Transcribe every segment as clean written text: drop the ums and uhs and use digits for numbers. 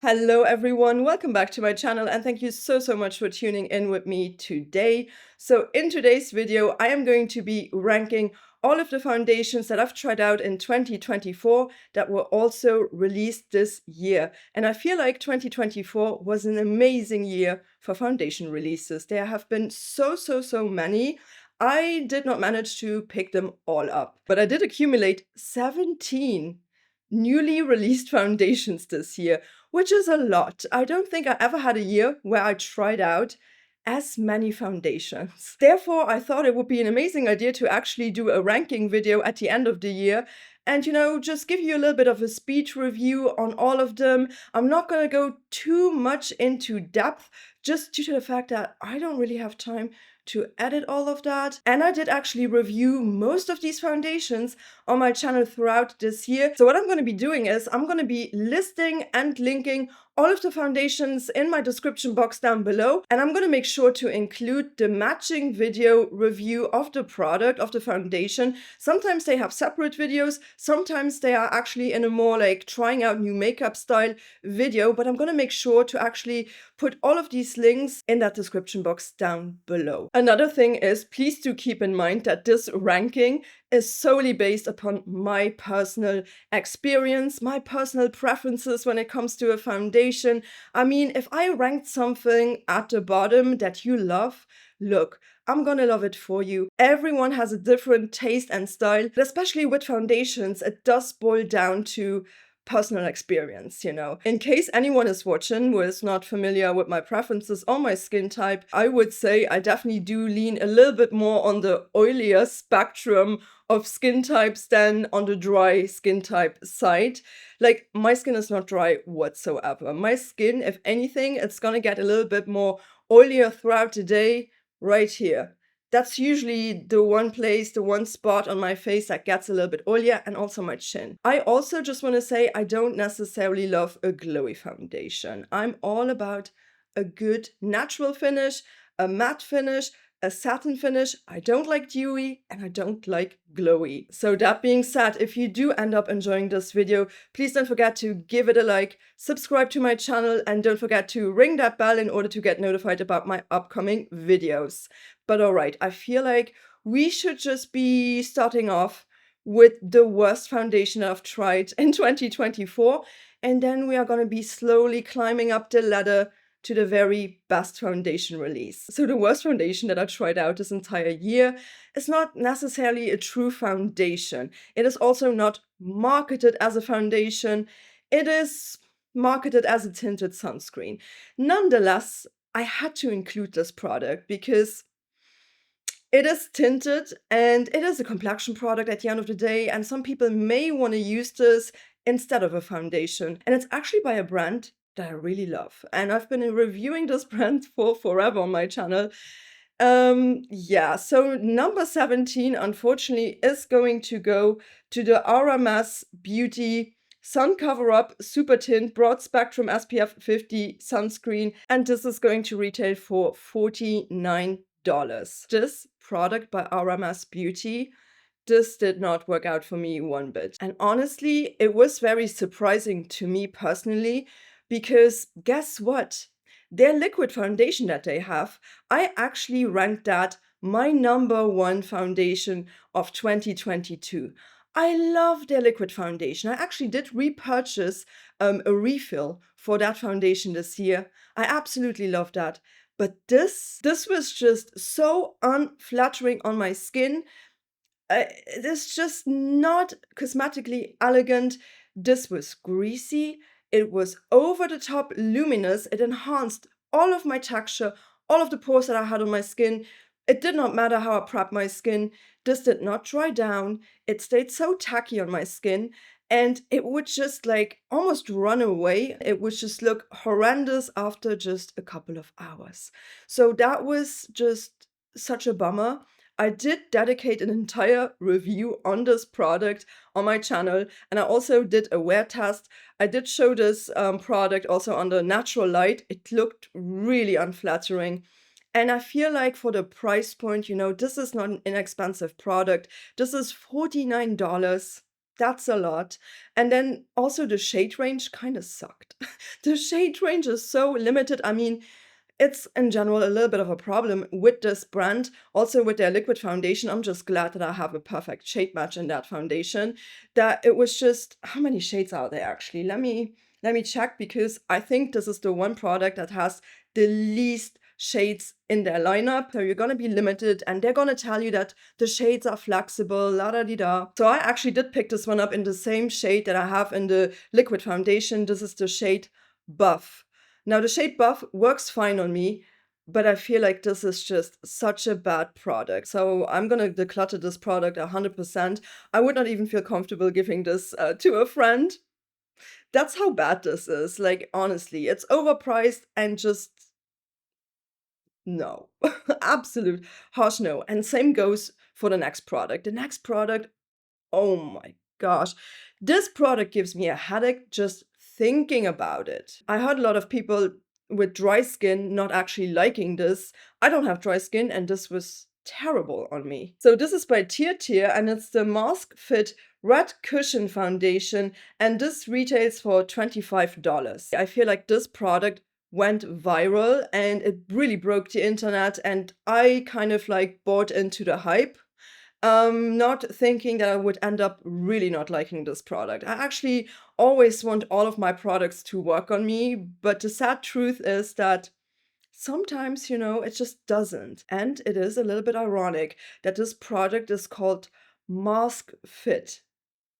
Hello everyone, welcome back to my channel and thank you so much for tuning in with me today. So in today's video, I am going to be ranking all of the foundations that I've tried out in 2024 that were also released this year. And I feel like 2024 was an amazing year for foundation releases. There have been so many. I did not manage to pick them all up, but I did accumulate 17 newly released foundations this year, which is a lot. I don't think I ever had a year where I tried out as many foundations. Therefore, I thought it would be an amazing idea to actually do a ranking video at the end of the year and, just give you a little bit of a speed review on all of them. I'm not going to go too much into depth just due to the fact that I don't really have time to edit all of that. And I did actually review most of these foundations on my channel throughout this year. So what I'm going to be doing is I'm going to be listing and linking all of the foundations in my description box down below. And I'm going to make sure to include the matching video review of the product, of the foundation. Sometimes they have separate videos. Sometimes they are actually in a more like trying out new makeup style video. But I'm going to make sure to actually put all of these links in that description box down below. Another thing is, please do keep in mind that this ranking is solely based upon my personal experience, my personal preferences when it comes to a foundation. I mean, if I ranked something at the bottom that you love, look, I'm gonna love it for you. Everyone has a different taste and style, but especially with foundations, it does boil down to personal experience, In case anyone is watching who is not familiar with my preferences or my skin type, I would say I definitely do lean a little bit more on the oilier spectrum of skin types than on the dry skin type side. Like, my skin is not dry whatsoever. My skin, if anything, it's gonna get a little bit more oilier throughout the day right here. That's usually the one place, the one spot on my face that gets a little bit oilier, and also my chin. I also just want to say I don't necessarily love a glowy foundation. I'm all about a good natural finish, a matte finish, a satin finish. I don't like dewy and I don't like glowy. So that being said, if you do end up enjoying this video, please don't forget to give it a like, subscribe to my channel, and don't forget to ring that bell in order to get notified about my upcoming videos. But all right, I feel like we should just be starting off with the worst foundation I've tried in 2024, and then we are going to be slowly climbing up the ladder to the very best foundation release. So the worst foundation that I tried out this entire year is not necessarily a true foundation. It is also not marketed as a foundation. It is marketed as a tinted sunscreen. Nonetheless, I had to include this product because it is tinted and it is a complexion product at the end of the day, and some people may want to use this instead of a foundation. And it's actually by a brand that I really love. And I've been reviewing this brand for forever on my channel. Yeah, so number 17, unfortunately, is going to go to the RMS Beauty Sun Cover Up Super Tint Broad Spectrum SPF 50 sunscreen. And this is going to retail for $49. This product by RMS Beauty, this did not work out for me one bit. And honestly, it was very surprising to me personally, because guess what? Their liquid foundation that they have, I actually ranked that my number one foundation of 2022. I love their liquid foundation. I actually did repurchase a refill for that foundation this year. I absolutely love that. But this was just so unflattering on my skin. It's just not cosmetically elegant. This was greasy. It was over the top luminous. It enhanced all of my texture, all of the pores that I had on my skin. It did not matter how I prepped my skin. This did not dry down. It stayed so tacky on my skin, and it would just like almost run away. It would just look horrendous after just a couple of hours. So that was just such a bummer. I did dedicate an entire review on this product on my channel, and I also did a wear test. I did show this product also under natural light. It looked really unflattering. And I feel like for the price point, this is not an inexpensive product. This is $49. That's a lot. And then also the shade range kind of sucked. The shade range is so limited. I mean, it's in general a little bit of a problem with this brand. Also with their liquid foundation, I'm just glad that I have a perfect shade match in that foundation. That it was just, how many shades are there actually? Let me check, because I think this is the one product that has the least shades in their lineup. So you're gonna be limited, and they're gonna tell you that the shades are flexible, la da di da. So I actually did pick this one up in the same shade that I have in the liquid foundation. This is the shade Buff. Now, the shade Buff works fine on me, but I feel like this is just such a bad product. So I'm gonna declutter this product 100%. I would not even feel comfortable giving this to a friend. That's how bad this is. Like, honestly, it's overpriced and just no. Absolute harsh no. And same goes for the next product. The next product, oh my gosh. This product gives me a headache just thinking about it. I heard a lot of people with dry skin not actually liking this. I don't have dry skin, and this was terrible on me. So this is by Tier, and it's the Mask Fit Red Cushion Foundation, and this retails for $25. I feel like this product went viral and it really broke the internet, and I kind of like bought into the hype, not thinking that I would end up really not liking this product. I actually always want all of my products to work on me, but the sad truth is that sometimes, it just doesn't. And it is a little bit ironic that this product is called Mask Fit,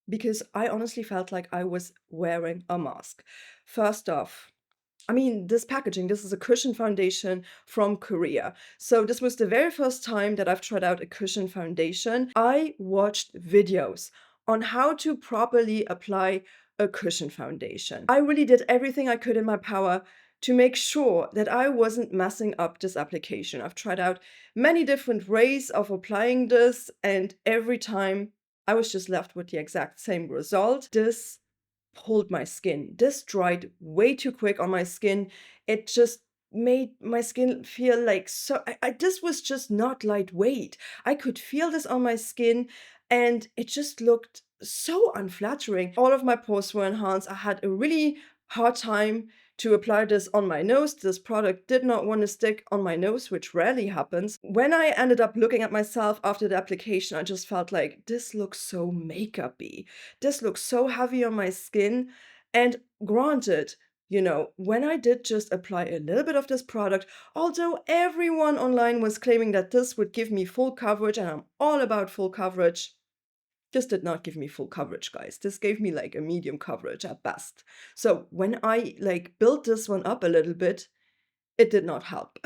because I honestly felt like I was wearing a mask. First off, I mean, this packaging, this is a cushion foundation from Korea. So this was the very first time that I've tried out a cushion foundation. I watched videos on how to properly apply a cushion foundation. I really did everything I could in my power to make sure that I wasn't messing up this application. I've tried out many different ways of applying this, and every time I was just left with the exact same result. This pulled my skin. This dried way too quick on my skin. It just made my skin feel like so. This was just not lightweight. I could feel this on my skin, and it just looked so unflattering. All of my pores were enhanced. I had a really hard time to apply this on my nose. This product did not want to stick on my nose, which rarely happens. When I ended up looking at myself after the application, I just felt like this looks so makeup-y. This looks so heavy on my skin. And granted, when I did just apply a little bit of this product, although everyone online was claiming that this would give me full coverage, and I'm all about full coverage, this did not give me full coverage, guys. This gave me like a medium coverage at best. So when I built this one up a little bit, it did not help.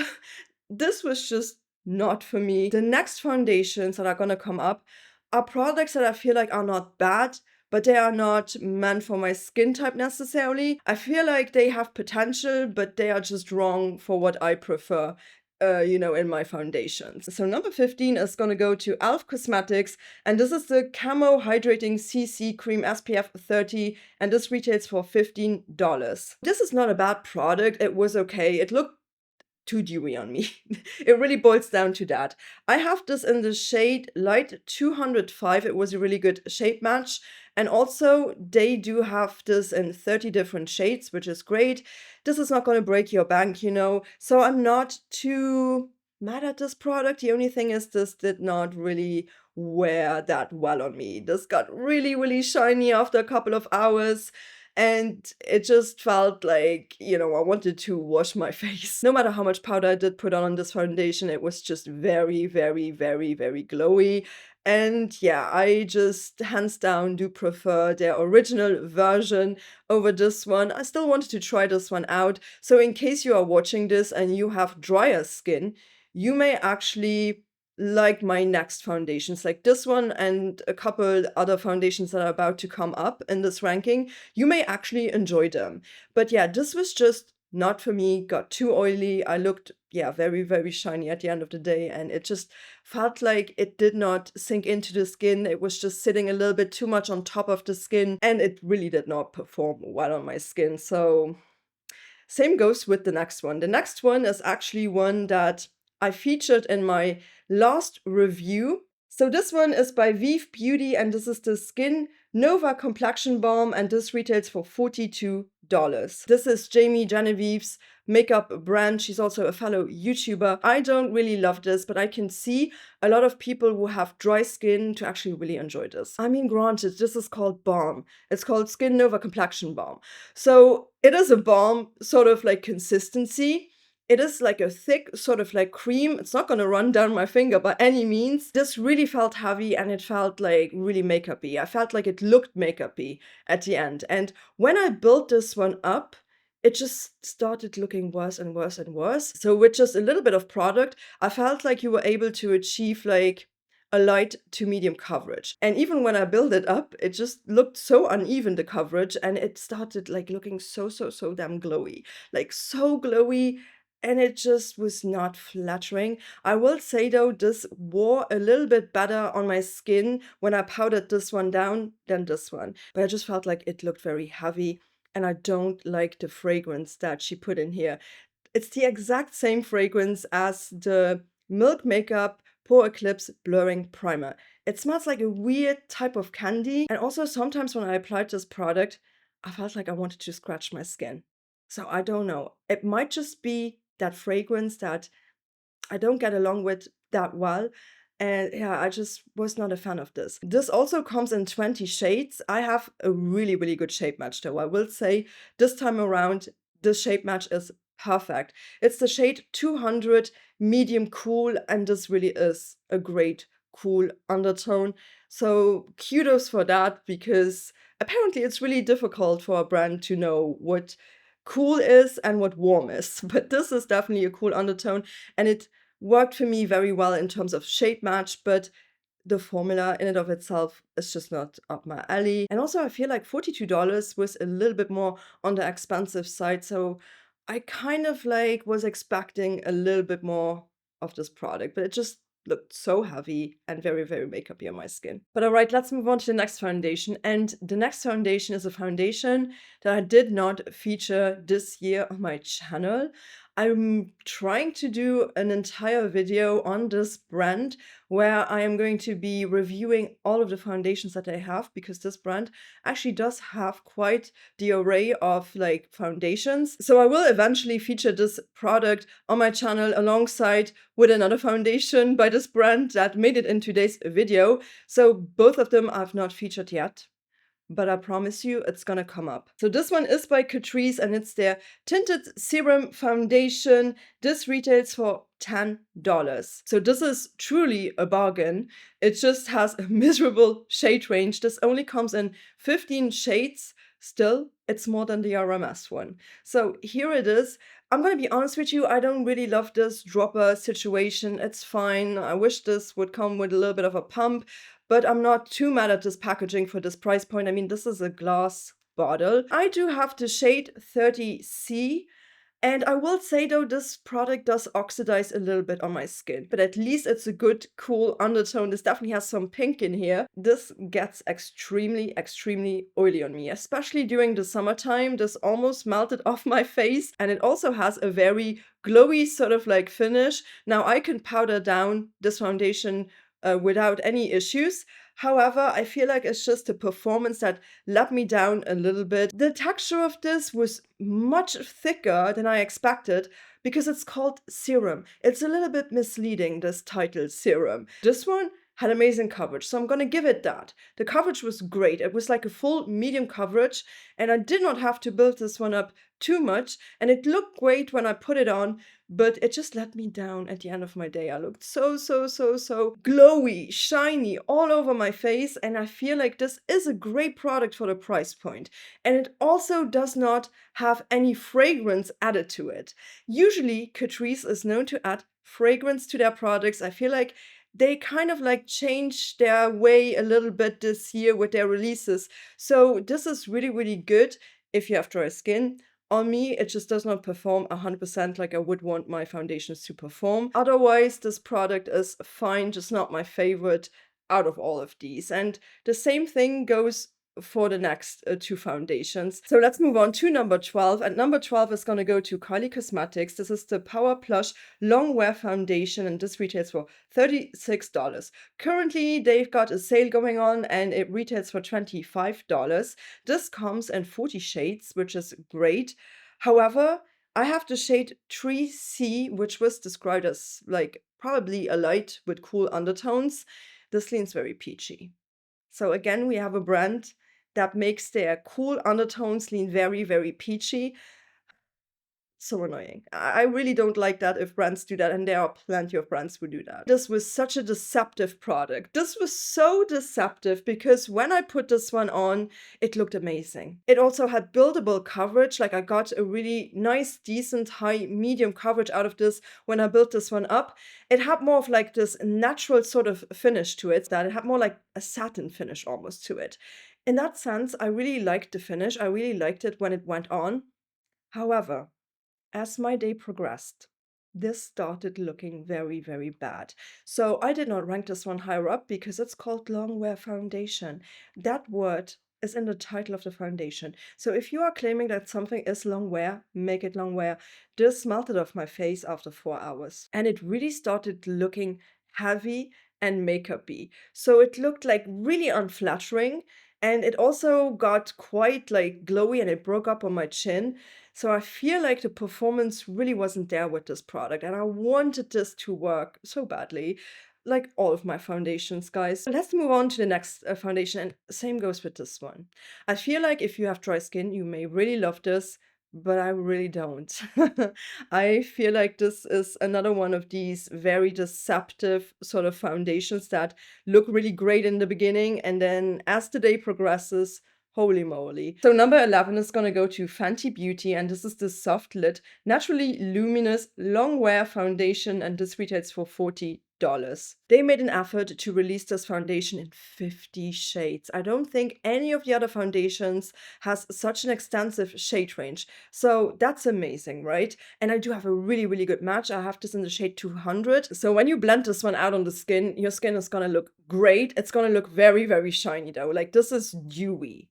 This was just not for me. The next foundations that are gonna come up are products that I feel like are not bad, but they are not meant for my skin type necessarily. I feel like they have potential, but they are just wrong for what I prefer. In my foundations. So number 15 is gonna go to ALPH Cosmetics, and this is the Camo Hydrating CC Cream SPF 30, and this retails for $15. This is not a bad product. It was okay. It looked too dewy on me. It really boils down to that. I have this in the shade Light 205. It was a really good shade match. And also, they do have this in 30 different shades, which is great. This is not going to break your bank, so I'm not too mad at this product. The only thing is this did not really wear that well on me. This got really, really shiny after a couple of hours. And it just felt like, I wanted to wash my face. No matter how much powder I did put on this foundation, it was just very, very, very, very glowy. And yeah, I just hands down do prefer their original version over this one. I still wanted to try this one out. So in case you are watching this and you have drier skin, you may actually like my next foundations, like this one and a couple other foundations that are about to come up in this ranking. You may actually enjoy them. But yeah, this was just not for me, got too oily. I looked, very, very shiny at the end of the day, and it just felt like it did not sink into the skin. It was just sitting a little bit too much on top of the skin, and it really did not perform well on my skin. So same goes with the next one. The next one is actually one that I featured in my last review. So this one is by Vive Beauty, and this is the Skin Nova Complexion Balm, and this retails for $42. This is Jamie Genevieve's makeup brand. She's also a fellow YouTuber. I don't really love this, but I can see a lot of people who have dry skin to actually really enjoy this. I mean, granted, this is called balm. It's called Skin Nova Complexion Balm. So it is a balm, sort of like consistency. It is like a thick sort of like cream. It's not going to run down my finger by any means. This really felt heavy and it felt like really makeup-y. I felt like it looked makeup-y at the end. And when I built this one up, it just started looking worse and worse and worse. So with just a little bit of product, I felt like you were able to achieve like a light to medium coverage. And even when I built it up, it just looked so uneven, the coverage, and it started like looking so damn glowy. Like so glowy, and it just was not flattering. I will say though, this wore a little bit better on my skin when I powdered this one down than this one. But I just felt like it looked very heavy, and I don't like the fragrance that she put in here. It's the exact same fragrance as the Milk Makeup Pore Eclipse Blurring Primer. It smells like a weird type of candy, and also sometimes when I applied this product, I felt like I wanted to scratch my skin. So I don't know. It might just be that fragrance that I don't get along with that well. And yeah, I just was not a fan of this. This also comes in 20 shades. I have a really good shade match though. I will say this time around, the shade match is perfect. It's the shade 200 medium cool, and this really is a great cool undertone. So kudos for that, because apparently it's really difficult for a brand to know what cool is and what warm is. But this is definitely a cool undertone, and it worked for me very well in terms of shade match, but the formula in and of itself is just not up my alley. And also I feel like $42 was a little bit more on the expensive side, so I kind of like was expecting a little bit more of this product, but it just looked so heavy and very makeup-y on my skin. But all right, let's move on to the next foundation. And the next foundation is a foundation that I did not feature this year on my channel. I'm trying to do an entire video on this brand where I am going to be reviewing all of the foundations that I have, because this brand actually does have quite the array of like foundations. So I will eventually feature this product on my channel alongside with another foundation by this brand that made it in today's video. So both of them I've not featured yet, but I promise you it's gonna come up. So this one is by Catrice, and it's their Tinted Serum Foundation. This retails for $10. So this is truly a bargain. It just has a miserable shade range. This only comes in 15 shades. Still, it's more than the RMS one. So here it is. I'm gonna be honest with you, I don't really love this dropper situation. It's fine. I wish this would come with a little bit of a pump, but I'm not too mad at this packaging for this price point. I mean, this is a glass bottle. I do have the shade 30C. And I will say though, this product does oxidize a little bit on my skin, but at least it's a good, cool undertone. This definitely has some pink in here. This gets extremely oily on me, especially during the summertime. This almost melted off my face, and it also has a very glowy sort of like finish. Now I can powder down this foundation without any issues. However, I feel like it's just a performance that let me down a little bit. The texture of this was much thicker than I expected, because it's called serum. It's a little bit misleading, this title, serum. This one had amazing coverage, so I'm gonna give it that. The coverage was great. It was like a full medium coverage, and I did not have to build this one up too much, and it looked great when I put it on, but it just let me down at the end of my day. I looked so glowy, shiny all over my face, and I feel like this is a great product for the price point. And it also does not have any fragrance added to it. Usually, Catrice is known to add fragrance to their products. I feel like they kind of like changed their way a little bit this year with their releases. So this is really good if you have dry skin. On me, it just does not perform 100% like I would want my foundations to perform. Otherwise, this product is fine, just not my favorite out of all of these. And the same thing goes for the next two foundations. So let's move on to number 12. And number 12 is going to go to Catrice Cosmetics. This is the Power Plush Long Wear Foundation, and this retails for $36. Currently, they've got a sale going on and it retails for $25. This comes in 40 shades, which is great. However, I have the shade 3C, which was described as like probably a light with cool undertones. This leans very peachy. So again, we have a brand that makes their cool undertones lean very, very peachy. So annoying. I really don't like that if brands do that, and there are plenty of brands who do that. This was such a deceptive product. This was so deceptive because when I put this one on, it looked amazing. It also had buildable coverage. Like I got a really nice, decent, high, medium coverage out of this when I built this one up. It had more of like this natural sort of finish to it, that it had more like a satin finish almost to it. In that sense, I really liked the finish. I really liked it when it went on. However, as my day progressed, this started looking very, very bad. So I did not rank this one higher up because it's called long wear foundation. That word is in the title of the foundation. So if you are claiming that something is long wear, make it long wear. This melted off my face after 4 hours. And it really started looking heavy and makeup-y. So it looked like really unflattering. And it also got quite like glowy and it broke up on my chin. So I feel like the performance really wasn't there with this product, and I wanted this to work so badly, like all of my foundations, guys. Let's move on to the next foundation, and same goes with this one. I feel like if you have dry skin, you may really love this, but I really don't. I feel like this is another one of these very deceptive sort of foundations that look really great in the beginning, and then as the day progresses, holy moly. So number 11 is going to go to Fenty Beauty, and this is the soft lit, naturally luminous, long wear foundation, and this retails for $40. They made an effort to release this foundation in 50 shades. I don't think any of the other foundations has such an extensive shade range. So that's amazing, right? And I do have a really, really good match. I have this in the shade 200. So when you blend this one out on the skin, your skin is going to look great. It's going to look very, very shiny though. Like this is dewy.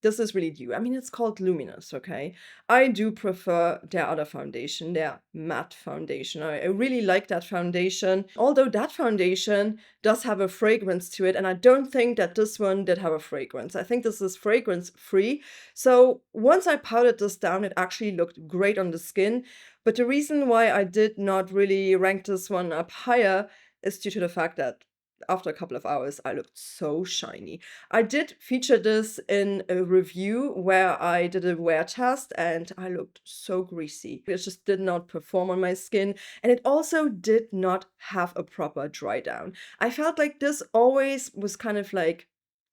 This is really dewy. I mean, it's called Luminous, okay? I do prefer their other foundation, their matte foundation. I really like that foundation, although that foundation does have a fragrance to it, and I don't think that this one did have a fragrance. I think this is fragrance-free. So once I powdered this down, it actually looked great on the skin. But the reason why I did not really rank this one up higher is due to the fact that after a couple of hours, I looked so shiny. I did feature this in a review where I did a wear test and I looked so greasy. It just did not perform on my skin, and it also did not have a proper dry down. I felt like this always was kind of like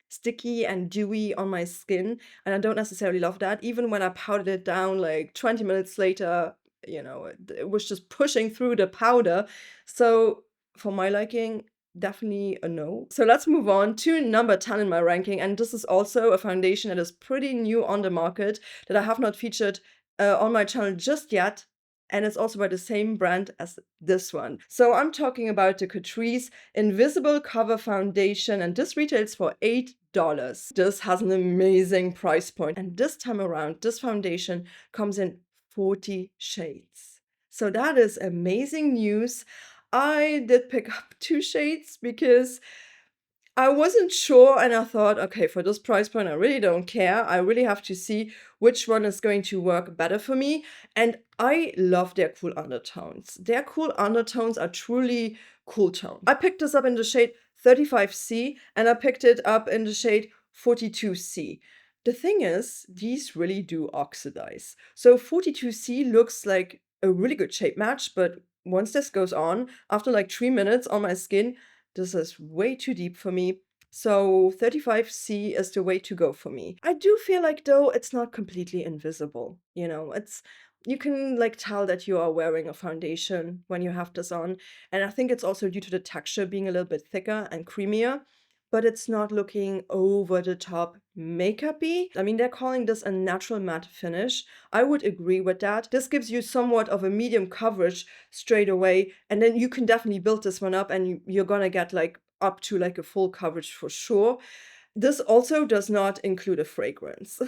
sticky and dewy on my skin, and I don't necessarily love that. Even when I powdered it down like 20 minutes later, you know, it was just pushing through the powder. So for my liking, definitely a no. So let's move on to number 10 in my ranking, and this is also a foundation that is pretty new on the market that I have not featured on my channel just yet, and it's also by the same brand as this one. So I'm talking about the Catrice Invisible Cover Foundation, and this retails for $8. This has an amazing price point, and this time around, this foundation comes in 40 shades. So that is amazing news. I did pick up 2 shades because I wasn't sure, and I thought, okay, for this price point, I really don't care. I really have to see which one is going to work better for me. And I love their cool undertones. Their cool undertones are truly cool tone. I picked this up in the shade 35C, and I picked it up in the shade 42C. The thing is, these really do oxidize. So 42C looks like a really good shade match, but once this goes on, after like 3 minutes on my skin, this is way too deep for me. So 35C is the way to go for me. I do feel like though it's not completely invisible. You know, you can like tell that you are wearing a foundation when you have this on. And I think it's also due to the texture being a little bit thicker and creamier, but it's not looking over the top makeup-y. I mean, they're calling this a natural matte finish. I would agree with that. This gives you somewhat of a medium coverage straight away, and then you can definitely build this one up and you're gonna get like up to like a full coverage for sure. This also does not include a fragrance.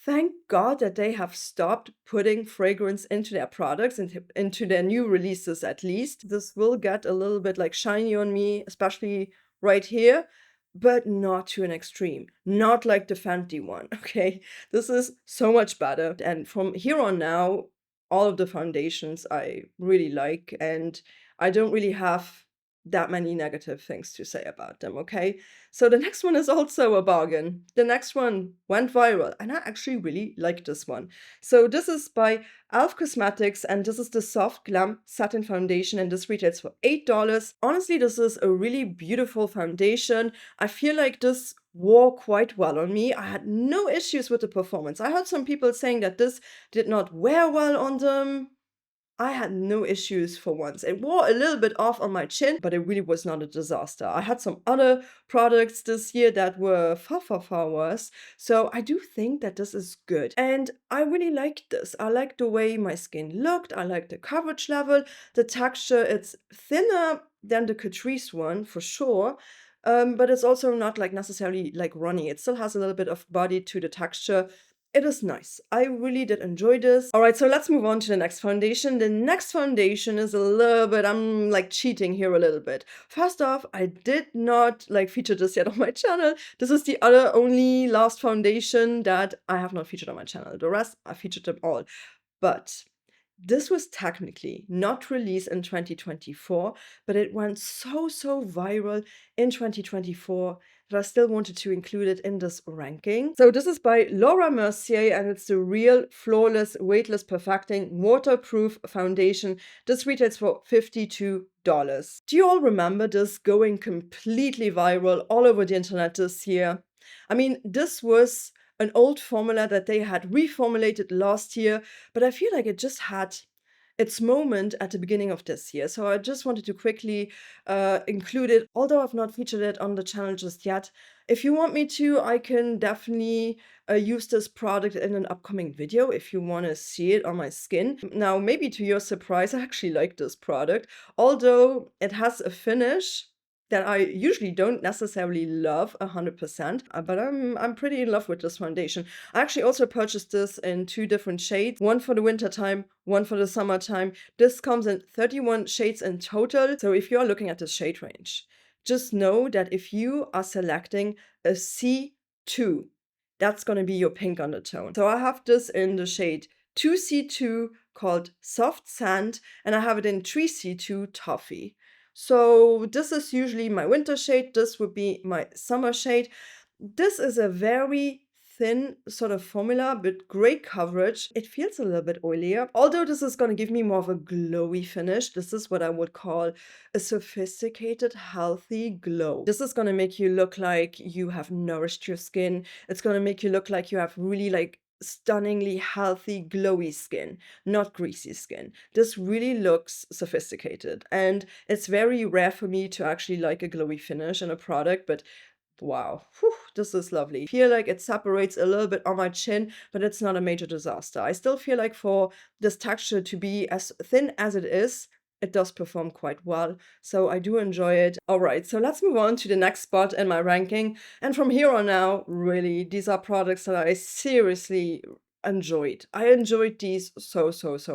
Thank God that they have stopped putting fragrance into their products, into their new releases at least. This will get a little bit like shiny on me, especially right here, but not to an extreme. Not like the Fenty one, okay? This is so much better. And from here on now, all of the foundations I really like, and I don't really have that many negative things to say about them, okay? So the next one is also a bargain. The next one went viral, and I actually really like this one. So this is by ALPH Cosmetics, and this is the Soft Glam Satin Foundation, and this retails for $8. Honestly, this is a really beautiful foundation. I feel like this wore quite well on me. I had no issues with the performance. I heard some people saying that this did not wear well on them. I had no issues for once. It wore a little bit off on my chin, but it really was not a disaster. I had some other products this year that were far, far, far worse. So I do think that this is good. And I really liked this. I like the way my skin looked. I like the coverage level, the texture. It's thinner than the Catrice one for sure. But it's also not like necessarily like runny. It still has a little bit of body to the texture. It is nice. I really did enjoy this. All right, so let's move on to the next foundation. The next foundation is a little bit, I'm like cheating here a little bit. First off, I did not like feature this yet on my channel. This is the other only last foundation that I have not featured on my channel. The rest, I featured them all. But this was technically not released in 2024, but it went so viral in 2024 that I still wanted to include it in this ranking. So this is by Laura Mercier, and it's the Real Flawless Weightless Perfecting Waterproof Foundation. This retails for $52. Do you all remember this going completely viral all over the internet this year? I mean, this was an old formula that they had reformulated last year, but I feel like it just had its moment at the beginning of this year. So I just wanted to quickly include it, although I've not featured it on the channel just yet. If you want me to, I can definitely use this product in an upcoming video if you want to see it on my skin. Now, maybe to your surprise, I actually like this product, although it has a finish that I usually don't necessarily love 100%, but I'm pretty in love with this foundation. I actually also purchased this in 2 different shades, one for the winter time, one for the summertime. This comes in 31 shades in total. So if you're looking at the shade range, just know that if you are selecting a C2, that's going to be your pink undertone. So I have this in the shade 2C2 called Soft Sand, and I have it in 3C2 Toffee. So this is usually my winter shade. This would be my summer shade. This is a very thin sort of formula, but great coverage. It feels a little bit oilier. Although this is going to give me more of a glowy finish. This is what I would call a sophisticated, healthy glow. This is going to make you look like you have nourished your skin. It's going to make you look like you have really like stunningly healthy, glowy skin, not greasy skin. This really looks sophisticated, and it's very rare for me to actually like a glowy finish in a product, but wow, this is lovely. I feel like it separates a little bit on my chin, but it's not a major disaster. I still feel like for this texture to be as thin as it is, it does perform quite well, so I do enjoy it. All right, so let's move on to the next spot in my ranking. And from here on out, really, these are products that I seriously enjoyed. I enjoyed these so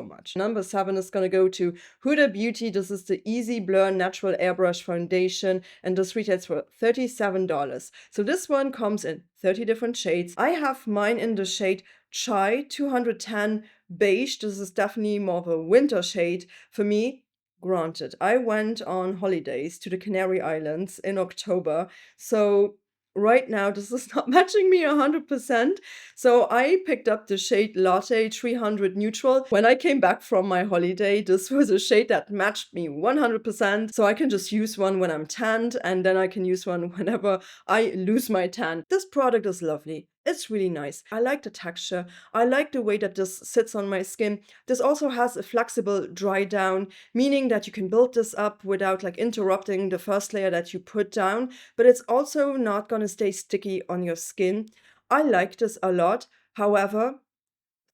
much. Number 7 is going to go to Huda Beauty. This is the Easy Blur Natural Airbrush Foundation, and this retails for $37. So this one comes in 30 different shades. I have mine in the shade Chai 210 Beige. This is definitely more of a winter shade for me. Granted, I went on holidays to the Canary Islands in October, so right now this is not matching me 100%. So I picked up the shade Latte 300 Neutral. When I came back from my holiday, this was a shade that matched me 100%. So I can just use one when I'm tanned, and then I can use one whenever I lose my tan. This product is lovely. It's really nice. I like the texture. I like the way that this sits on my skin. This also has a flexible dry down, meaning that you can build this up without like interrupting the first layer that you put down, but it's also not going to stay sticky on your skin. I like this a lot. However,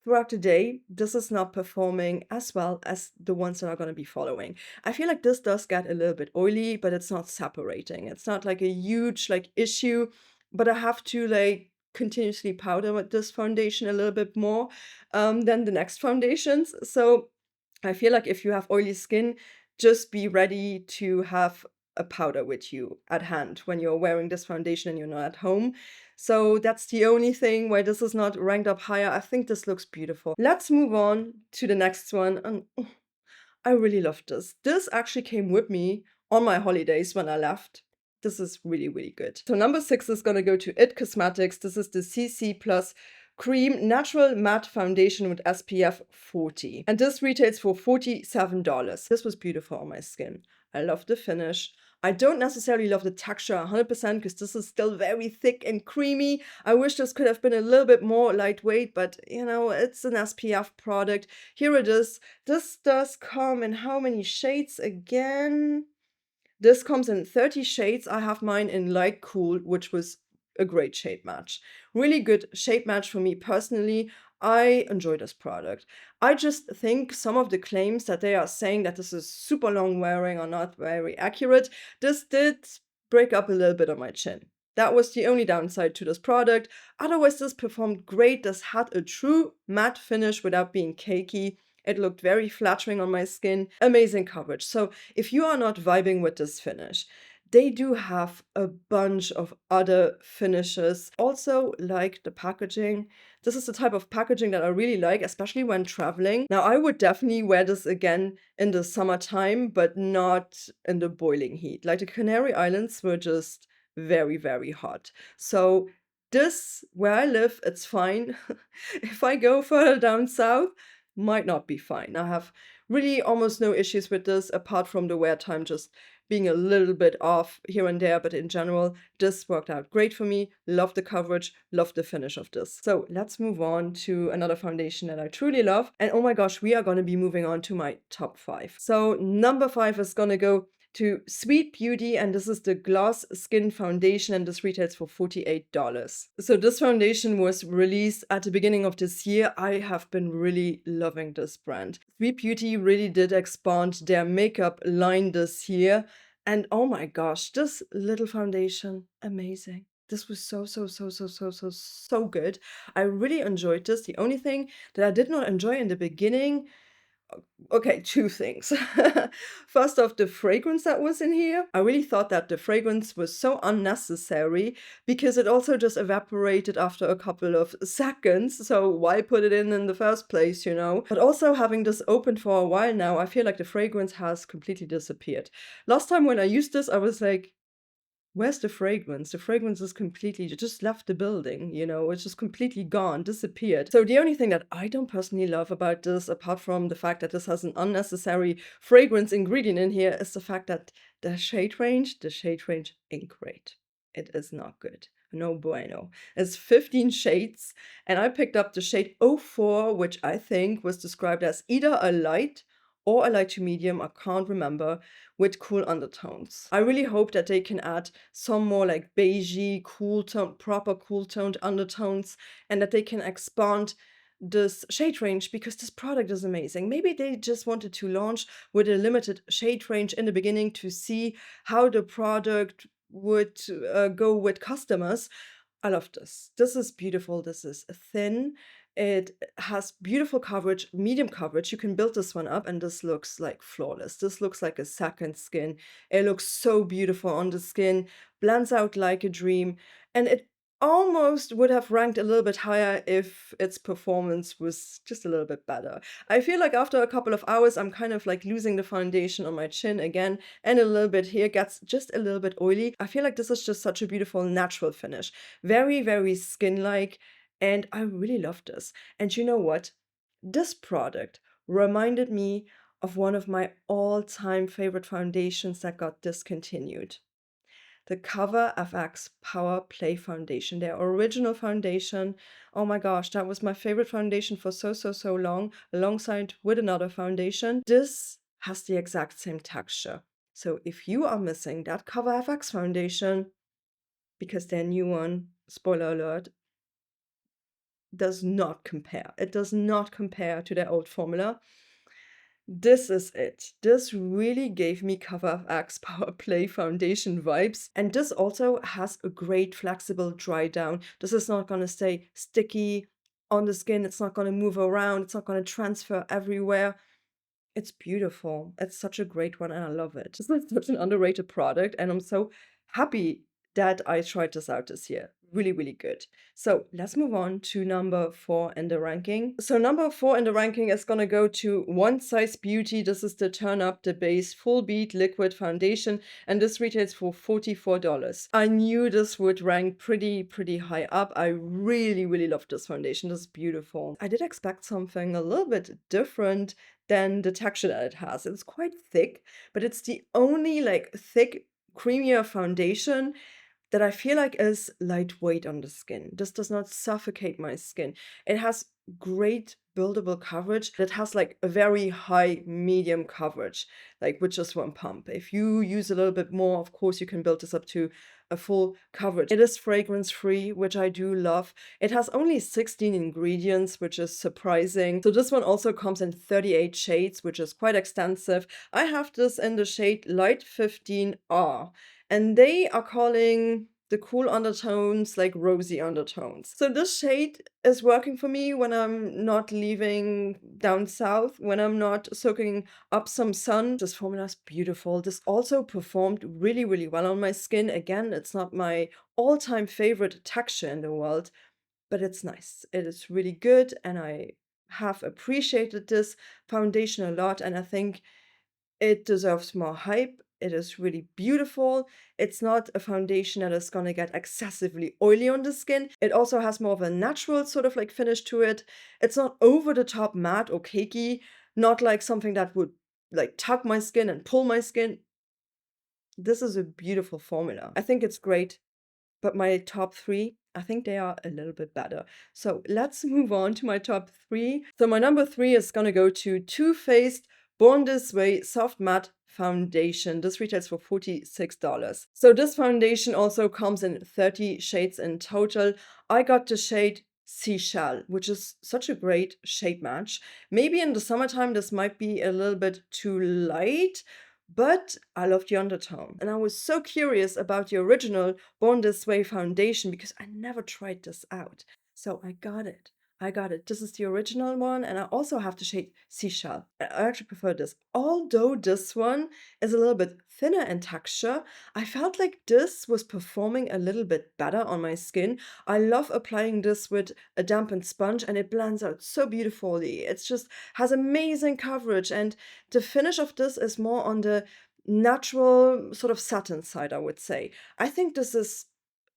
throughout the day, this is not performing as well as the ones that are going to be following. I feel like this does get a little bit oily, but it's not separating. It's not like a huge like issue, but I have to like continuously powder with this foundation a little bit more than the next foundations. So I feel like if you have oily skin, just be ready to have a powder with you at hand when you're wearing this foundation and you're not at home. So that's the only thing why this is not ranked up higher. I think this looks beautiful. Let's move on to the next one. And I really love this. This actually came with me on my holidays when I left. This is really, really good. So number 6 is going to go to IT Cosmetics. This is the CC Plus Cream Natural Matte Foundation with SPF 40. And this retails for $47. This was beautiful on my skin. I love the finish. I don't necessarily love the texture 100% because this is still very thick and creamy. I wish this could have been a little bit more lightweight, but you know, it's an SPF product. Here it is. This does come in how many shades again? This comes in 30 shades. I have mine in light cool, which was a great shade match. Really good shade match for me personally. I enjoy this product. I just think some of the claims that they are saying that this is super long wearing are not very accurate. This did break up a little bit on my chin. That was the only downside to this product. Otherwise, this performed great. This had a true matte finish without being cakey. It looked very flattering on my skin. Amazing coverage. So if you are not vibing with this finish, they do have a bunch of other finishes. Also like the packaging. This is the type of packaging that I really like, especially when traveling. Now, I would definitely wear this again in the summertime, but not in the boiling heat. Like the Canary Islands were just very, very hot. So this, where I live, it's fine. If I go further down south, might not be fine. I have really almost no issues with this, apart from the wear time just being a little bit off here and there, but in general, this worked out great for me. Love the coverage, love the finish of this. So let's move on to another foundation that I truly love. And oh my gosh, we are going to be moving on to my top 5. So number 5 is going to go to Sweet Beauty, and this is the Gloss Skin Foundation, and this retails for $48. So this foundation was released at the beginning of this year. I have been really loving this brand. Sweet Beauty really did expand their makeup line this year, and oh my gosh, this little foundation, amazing. This was so good. I really enjoyed this. The only thing that I did not enjoy in the beginning, okay, 2 things. First off, the fragrance that was in here. I really thought that the fragrance was so unnecessary because it also just evaporated after a couple of seconds. So why put it in the first place, you know? But also having this open for a while now, I feel like the fragrance has completely disappeared. Last time when I used this, I was like, where's the fragrance? The fragrance is completely just left the building, you know, it's just completely gone, disappeared. So the only thing that I don't personally love about this, apart from the fact that this has an unnecessary fragrance ingredient in here, is the fact that the shade range ain't great. It is not good. No bueno. It's 15 shades, and I picked up the shade 04, which I think was described as either a light or a light to medium, I can't remember, with cool undertones. I really hope that they can add some more like beigey, cool tone, proper cool toned undertones, and that they can expand this shade range because this product is amazing. Maybe they just wanted to launch with a limited shade range in the beginning to see how the product would go with customers. I love this. This is beautiful. This is thin. It has beautiful coverage, medium coverage. You can build this one up and this looks like flawless. This looks like a second skin. It looks so beautiful on the skin, blends out like a dream. And it almost would have ranked a little bit higher if its performance was just a little bit better. I feel like after a couple of hours, I'm kind of like losing the foundation on my chin again, and a little bit here gets just a little bit oily. I feel like this is just such a beautiful natural finish. Very, very skin-like. And I really love this. And you know what? This product reminded me of one of my all-time favorite foundations that got discontinued. The Cover FX Power Play Foundation, their original foundation. Oh my gosh, that was my favorite foundation for so long, alongside with another foundation. This has the exact same texture. So if you are missing that Cover FX foundation, because their new one, spoiler alert, does not compare. It does not compare to their old formula. This is it. This really gave me Cover FX Power Play foundation vibes. And this also has a great flexible dry down. This is not going to stay sticky on the skin. It's not going to move around. It's not going to transfer everywhere. It's beautiful. It's such a great one and I love it. This is such an underrated product and I'm so happy that I tried this out this year. Really, really good. So let's move on to number 4 in the ranking. So number 4 in the ranking is gonna go to One Size Beauty. This is the Turn Up the Base Full Beat Liquid Foundation and this retails for $44. I knew this would rank pretty high up. I really, really love this foundation. This is beautiful. I did expect something a little bit different than the texture that it has. It's quite thick, but it's the only like thick, creamier foundation that I feel like is lightweight on the skin. This does not suffocate my skin. It has great buildable coverage. It has like a very high medium coverage, like with just one pump. If you use a little bit more, of course, you can build this up to a full coverage. It is fragrance free, which I do love. It has only 16 ingredients, which is surprising. So this one also comes in 38 shades, which is quite extensive. I have this in the shade Light 15R. And they are calling the cool undertones like rosy undertones. So this shade is working for me when I'm not leaving down south, when I'm not soaking up some sun. This formula is beautiful. This also performed really, really well on my skin. Again, it's not my all-time favorite texture in the world, but it's nice. It is really good and I have appreciated this foundation a lot and I think it deserves more hype. It is really beautiful. It's not a foundation that is gonna get excessively oily on the skin. It also has more of a natural sort of like finish to it. It's not over the top matte or cakey, not like something that would like tug my skin and pull my skin. This is a beautiful formula. I think it's great, but my top 3, I think they are a little bit better. So let's move on to my top 3. So my number 3 is gonna go to Too Faced Born This Way Soft Matte Foundation. This retails for $46. So this foundation also comes in 30 shades in total. I got the shade Seashell, which is such a great shade match. Maybe in the summertime this might be a little bit too light, but I love the undertone. And I was so curious about the original Born This Way foundation because I never tried this out. So I got it. I got it. This is the original one, and I also have the shade Seashell. I actually prefer this. Although this one is a little bit thinner in texture, I felt like this was performing a little bit better on my skin. I love applying this with a dampened sponge, and it blends out so beautifully. It's just has amazing coverage, and the finish of this is more on the natural sort of satin side, I would say. I think this is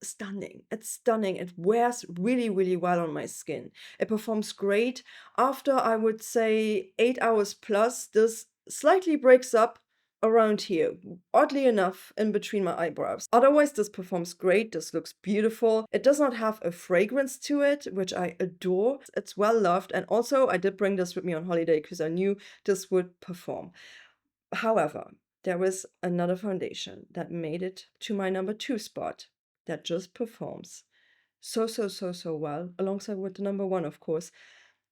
stunning. It's stunning. It wears really, really well on my skin. It performs great. After, I would say, 8 hours plus, this slightly breaks up around here, oddly enough, in between my eyebrows. Otherwise, this performs great. This looks beautiful. It does not have a fragrance to it, which I adore. It's well loved. And also, I did bring this with me on holiday because I knew this would perform. However, there was another foundation that made it to my number 2 spot that just performs so well, alongside with the number 1, of course.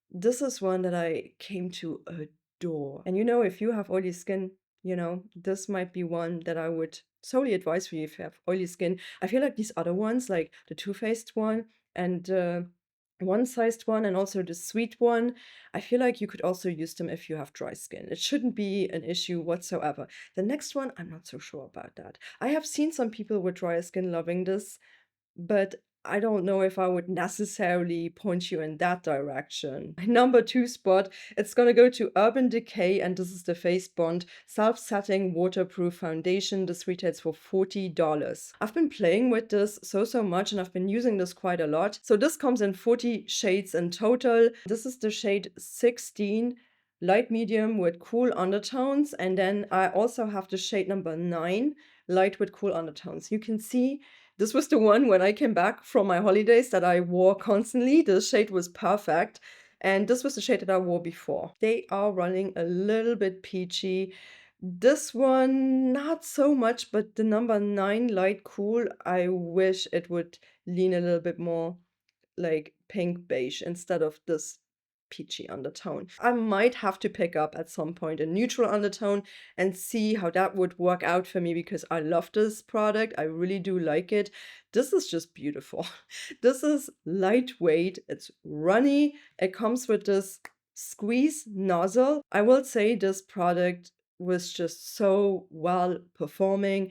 This is one that I came to adore. And you know, if you have oily skin, you know, this might be one that I would solely advise for you if you have oily skin. I feel like these other ones, like the Too Faced one and One Sized one and also the Sweet one, I feel like you could also use them if you have dry skin. It shouldn't be an issue whatsoever. The next one, I'm not so sure about that. I have seen some people with dry skin loving this, but I don't know if I would necessarily point you in that direction. My number 2 spot, it's gonna go to Urban Decay, and this is the Face Bond Self-Setting Waterproof Foundation. This retails for $40. I've been playing with this so much, and I've been using this quite a lot. So this comes in 40 shades in total. This is the shade 16. Light medium with cool undertones, and then I also have the shade number 9, light with cool undertones. You can see this was the one when I came back from my holidays that I wore constantly. The shade was perfect. And this was the shade that I wore before. They are running a little bit peachy. This one, not so much, but the number 9, light cool, I wish it would lean a little bit more like pink beige instead of this peachy undertone. I might have to pick up at some point a neutral undertone and see how that would work out for me, because I love this product. I really do like it. This is just beautiful. This is lightweight, it's runny, it comes with this squeeze nozzle. I will say this product was just so well performing.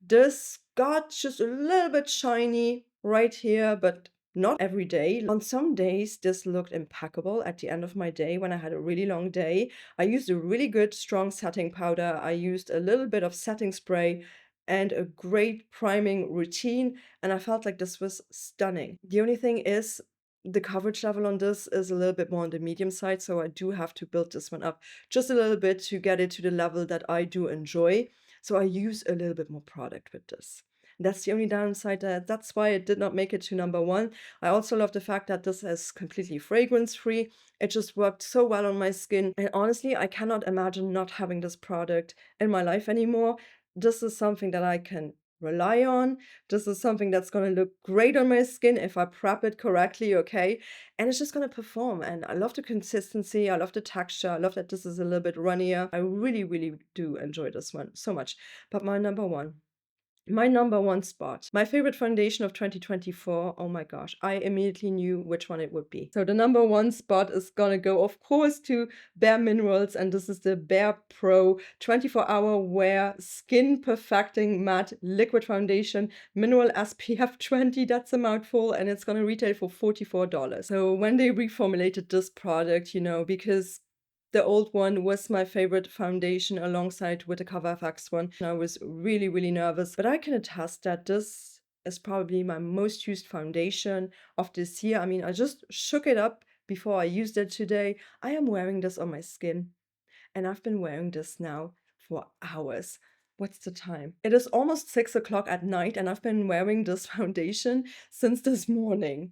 This got just a little bit shiny right here, but not every day. On some days, this looked impeccable at the end of my day when I had a really long day. I used a really good strong setting powder. I used a little bit of setting spray and a great priming routine, and I felt like this was stunning. The only thing is, the coverage level on this is a little bit more on the medium side, so I do have to build this one up just a little bit to get it to the level that I do enjoy. So I use a little bit more product with this. That's the only downside. That's why it did not make it to number one. I also love the fact that this is completely fragrance free. It just worked so well on my skin. And honestly, I cannot imagine not having this product in my life anymore. This is something that I can rely on. This is something that's going to look great on my skin if I prep it correctly, okay? And it's just going to perform. And I love the consistency. I love the texture. I love that this is a little bit runnier. I really, really do enjoy this one so much. But my number one spot, my favorite foundation of 2024. Oh my gosh, I immediately knew which one it would be. So the number one spot is gonna go, of course, to Bare Minerals, and this is the Bare Pro 24-hour wear skin perfecting matte liquid foundation, mineral SPF 20. That's a mouthful, and it's gonna retail for $44. So when they reformulated this product, because the old one was my favorite foundation alongside with the Cover FX one, I was really, really nervous. But I can attest that this is probably my most used foundation of this year. I mean, I just shook it up before I used it today. I am wearing this on my skin, and I've been wearing this now for hours. What's the time? It is almost 6 o'clock at night, and I've been wearing this foundation since this morning.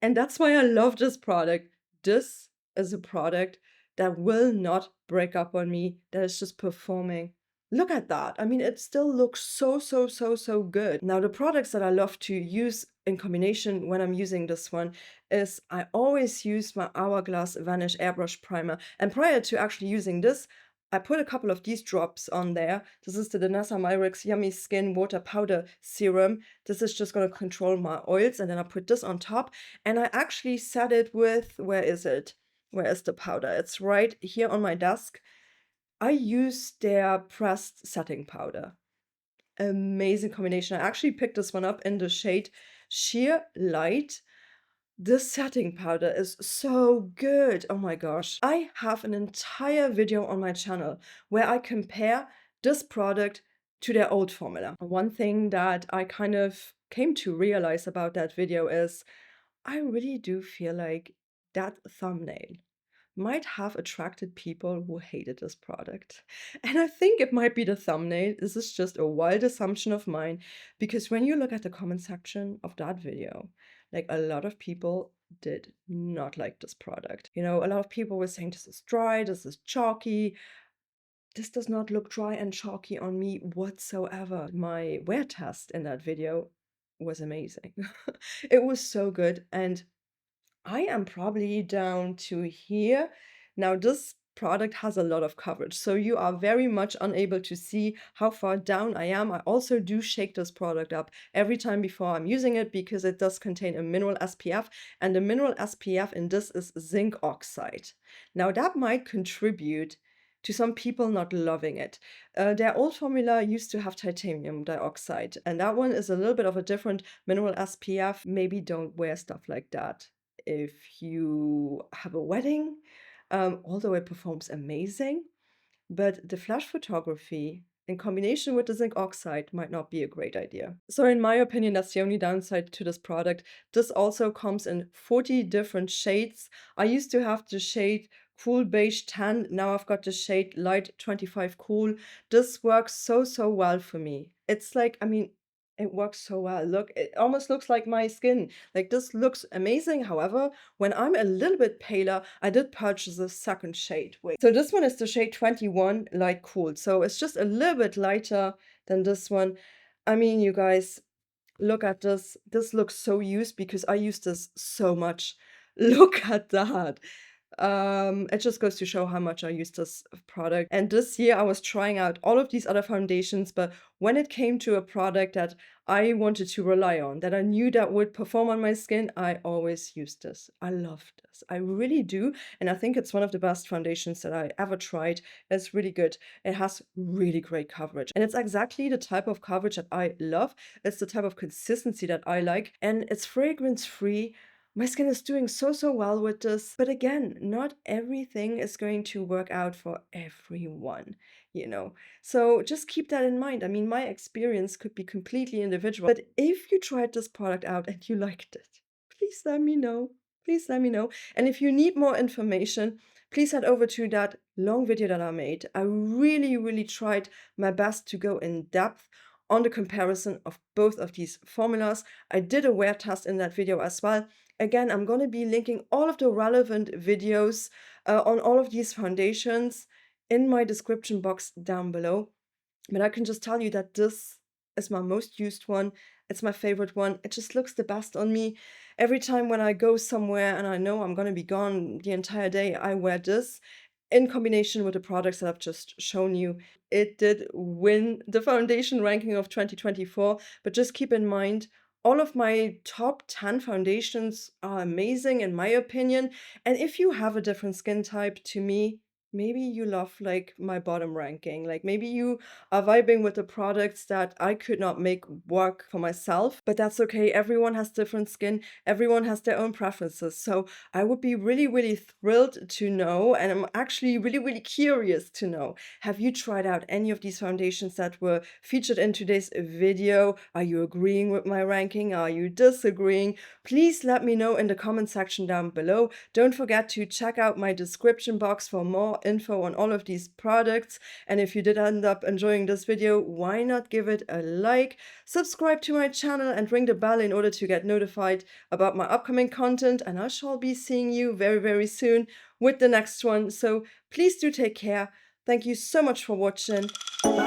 And that's why I love this product. This is a product that will not break up on me, that is just performing. Look at that. I mean, it still looks so, so, so, so good. Now, the products that I love to use in combination when I'm using this one is I always use my Hourglass Vanish Airbrush Primer. And prior to actually using this, I put a couple of these drops on there. This is the Danessa Myricks Yummy Skin Water Powder Serum. This is just going to control my oils. And then I put this on top. And I actually set it with, where is it? Where is the powder? It's right here on my desk. I use their pressed setting powder. Amazing combination. I actually picked this one up in the shade Sheer Light. This setting powder is so good. Oh my gosh. I have an entire video on my channel where I compare this product to their old formula. One thing that I kind of came to realize about that video is I really do feel like that thumbnail might have attracted people who hated this product. And I think it might be the thumbnail. This is just a wild assumption of mine, because when you look at the comment section of that video, like, a lot of people did not like this product. A lot of people were saying this is dry, this is chalky. This does not look dry and chalky on me whatsoever. My wear test in that video was amazing. It was so good, and I am probably down to here. Now, this product has a lot of coverage, so you are very much unable to see how far down I am. I also do shake this product up every time before I'm using it, because it does contain a mineral SPF, and the mineral SPF in this is zinc oxide. Now, that might contribute to some people not loving it. Their old formula used to have titanium dioxide, and that one is a little bit of a different mineral SPF. Maybe don't wear stuff like that if you have a wedding, although it performs amazing. But the flash photography in combination with the zinc oxide might not be a great idea. So in my opinion, that's the only downside to this product. This also comes in 40 different shades. I used to have the shade Cool Beige 10. Now I've got the shade Light 25 Cool. This works so, so well for me. It's like, I mean, it works so well. Look, it almost looks like my skin. Like, this looks amazing. However, when I'm a little bit paler, I did purchase a second shade. Wait. So this one is the shade 21 Light Cool. So it's just a little bit lighter than this one. I mean, you guys, look at this. This looks so used because I use this so much. Look at that. It just goes to show how much I use this product. And this year I was trying out all of these other foundations, but when it came to a product that I wanted to rely on, that I knew that would perform on my skin, I always used this. I love this. I really do. And I think it's one of the best foundations that I ever tried. It's really good. It has really great coverage. And it's exactly the type of coverage that I love. It's the type of consistency that I like. And it's fragrance free. My skin is doing so well with this. But again, not everything is going to work out for everyone, you know. So just keep that in mind. I mean, my experience could be completely individual. But if you tried this product out and you liked it, please let me know. Please let me know. And if you need more information, please head over to that long video that I made. I really tried my best to go in depth on the comparison of both of these formulas. I did a wear test in that video as well. Again, I'm going to be linking all of the relevant videos on all of these foundations in my description box down below. But I can just tell you that this is my most used one. It's my favorite one. It just looks the best on me. Every time when I go somewhere and I know I'm going to be gone the entire day, I wear this in combination with the products that I've just shown you. It did win the foundation ranking of 2024, but just keep in mind, all of my top 10 foundations are amazing in my opinion. And if you have a different skin type to me, maybe you love like my bottom ranking. Like maybe you are vibing with the products that I could not make work for myself, but that's okay. Everyone has different skin. Everyone has their own preferences. So I would be really thrilled to know, and I'm actually really curious to know, have you tried out any of these foundations that were featured in today's video? Are you agreeing with my ranking? Are you disagreeing? Please let me know in the comment section down below. Don't forget to check out my description box for more info on all of these products. And if you did end up enjoying this video, why not give it a like, subscribe to my channel and ring the bell in order to get notified about my upcoming content. And I shall be seeing you very soon with the next one. So please do take care. Thank you so much for watching. Bye.